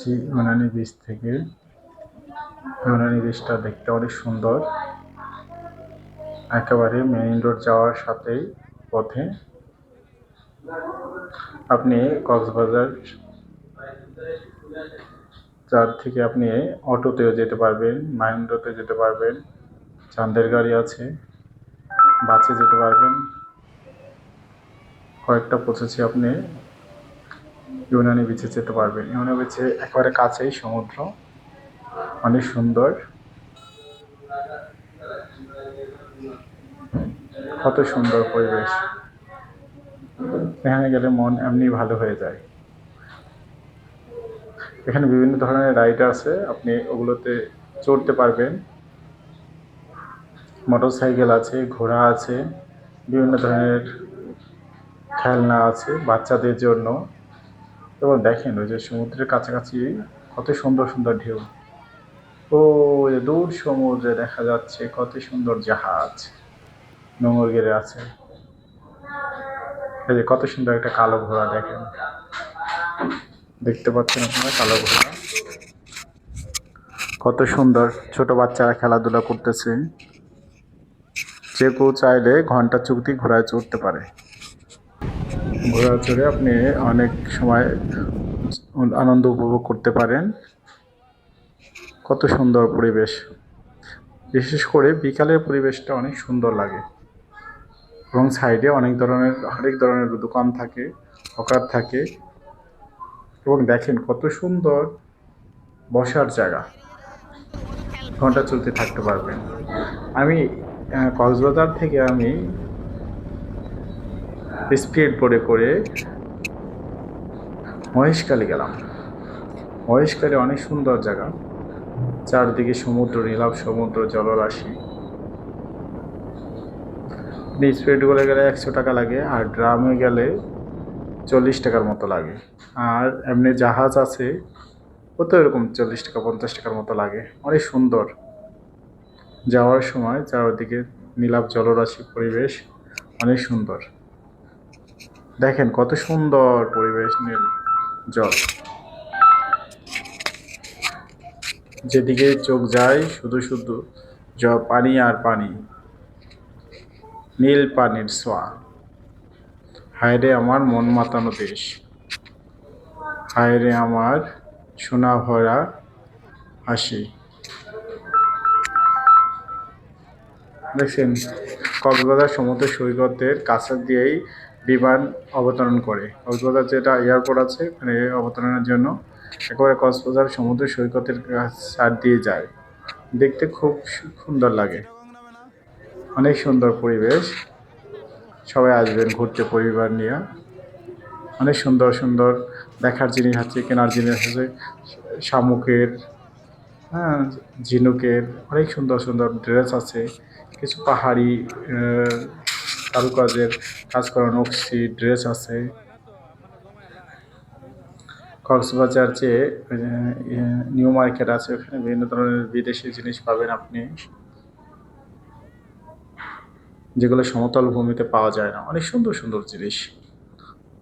যাচ্ছি ইউনানি বিচ থেকে। ইউনানি বিচটা দেখতে অনেক সুন্দর, একেবারে মেইন রোড যাওয়ার সাথেই পথে। আপনি কক্সবাজার যার থেকে আপনি অটোতেও যেতে পারবেন, মাহেন্দ্রতে যেতে পারবেন, চাঁদের গাড়ি আছে, বাসে যেতে পারবেন। কয়েকটা পৌঁছেছে আপনি ইউনানি বিচে যেতে পারবেন। ইউনানি বিচে একেবারে কাছেই সমুদ্র, অনেক সুন্দর, কত সুন্দর পরিবেশ। এখানে গেলে মন এমনি ভালো হয়ে যায়। এখানে বিভিন্ন ধরনের রাইড আছে, আপনি ওগুলোতে চড়তে পারবেন। মোটরসাইকেল আছে, ঘোড়া আছে, বিভিন্ন ধরনের খেলনা আছে বাচ্চাদের জন্য। এবং দেখেন ওই যে সমুদ্রের কাছাকাছি কত সুন্দর সুন্দর ঢেউ। ও দূর সমুদ্রে দেখা যাচ্ছে কত সুন্দর জাহাজ নোঙর গেড়ে আছে। এই যে কত সুন্দর একটা কালো ঘোড়া, দেখেন, দেখতে পাচ্ছেন আপনারা কালো ঘোড়া, কত সুন্দর। ছোট বাচ্চারা খেলাধুলা করতেছে। যে কেউ চাইলে ঘন্টা চুক্তি ঘোড়ায় চড়তে পারে। ঘোড়া চড়ে আপনি অনেক সময় আনন্দ উপভোগ করতে পারেন। কত সুন্দর পরিবেশ, বিশেষ করে বিকালের পরিবেশটা অনেক সুন্দর লাগে। এবং সাইডে অনেক ধরনের দোকান থাকে, হকার থাকে। এবং দেখেন কত সুন্দর বসার জায়গা, ঘন্টা চলতে থাকতে পারবেন। আমি কক্সবাজার থেকে আমি স্পিড বোটে করে মহেশখালী গেলাম। মহেশখালী অনেক সুন্দর জায়গা, চারদিকে সমুদ্র, নীলাভ সমুদ্র, জলরাশি। স্পিড বোটে গেলে 100 টাকা লাগে, আর ড্রামে গেলে 40 টাকার মতো লাগে। আর এমনি জাহাজ আছে, ও তো এরকম 40 টাকা 50 টাকার মতো লাগে। অনেক সুন্দর, যাওয়ার সময় চারদিকে নীলাভ জলরাশি, পরিবেশ অনেক সুন্দর। দেখেন কত সুন্দর পরিবেশ, নীল জল, যেদিকে চোখ যায় শুধু শুধু পানি আর পানি, নীল পানির ছোঁয়া। হায় রে আমার মন মাতানো দেশ, হায় রে আমার সোনা ভরা হাসি। দেখছেন, কক্সবাজার সমুদ্র সৈকতের কাছে দিয়েই বিমান অবতরণ করে। কক্সবাজার যেটা এয়ারপোর্ট আছে, ওখানে অবতরণের জন্য একেবারে কক্সবাজার সমুদ্র সৈকতের সাইড দিয়ে যায়। দেখতে খুব সুন্দর লাগে, অনেক সুন্দর পরিবেশ। সবাই আসবেন ঘুরতে পরিবার নিয়ে। অনেক সুন্দর সুন্দর দেখার জিনিস আছে, কেনার জিনিস আছে, শামুকের, হ্যাঁ, ঝিনুকের অনেক সুন্দর সুন্দর ড্রেস আছে। কিছু পাহাড়ি কারুকাজের কাজ করা নকশি ড্রেস আছে। কক্সবাজার যে নিউ মার্কেট আছে, ওখানে বিভিন্ন ধরনের বিদেশি জিনিস পাবেন আপনি, যেগুলো সমতল ভূমিতে পাওয়া যায় না। অনেক সুন্দর সুন্দর জিনিস,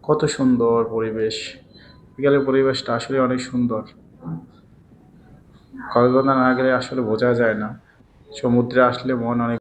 কত সুন্দর পরিবেশ। বিকালের পরিবেশটা আসলে অনেক সুন্দর। কক্সবাজার না গেলে আসলে বোঝা যায় না। সমুদ্রে আসলে মন অনেক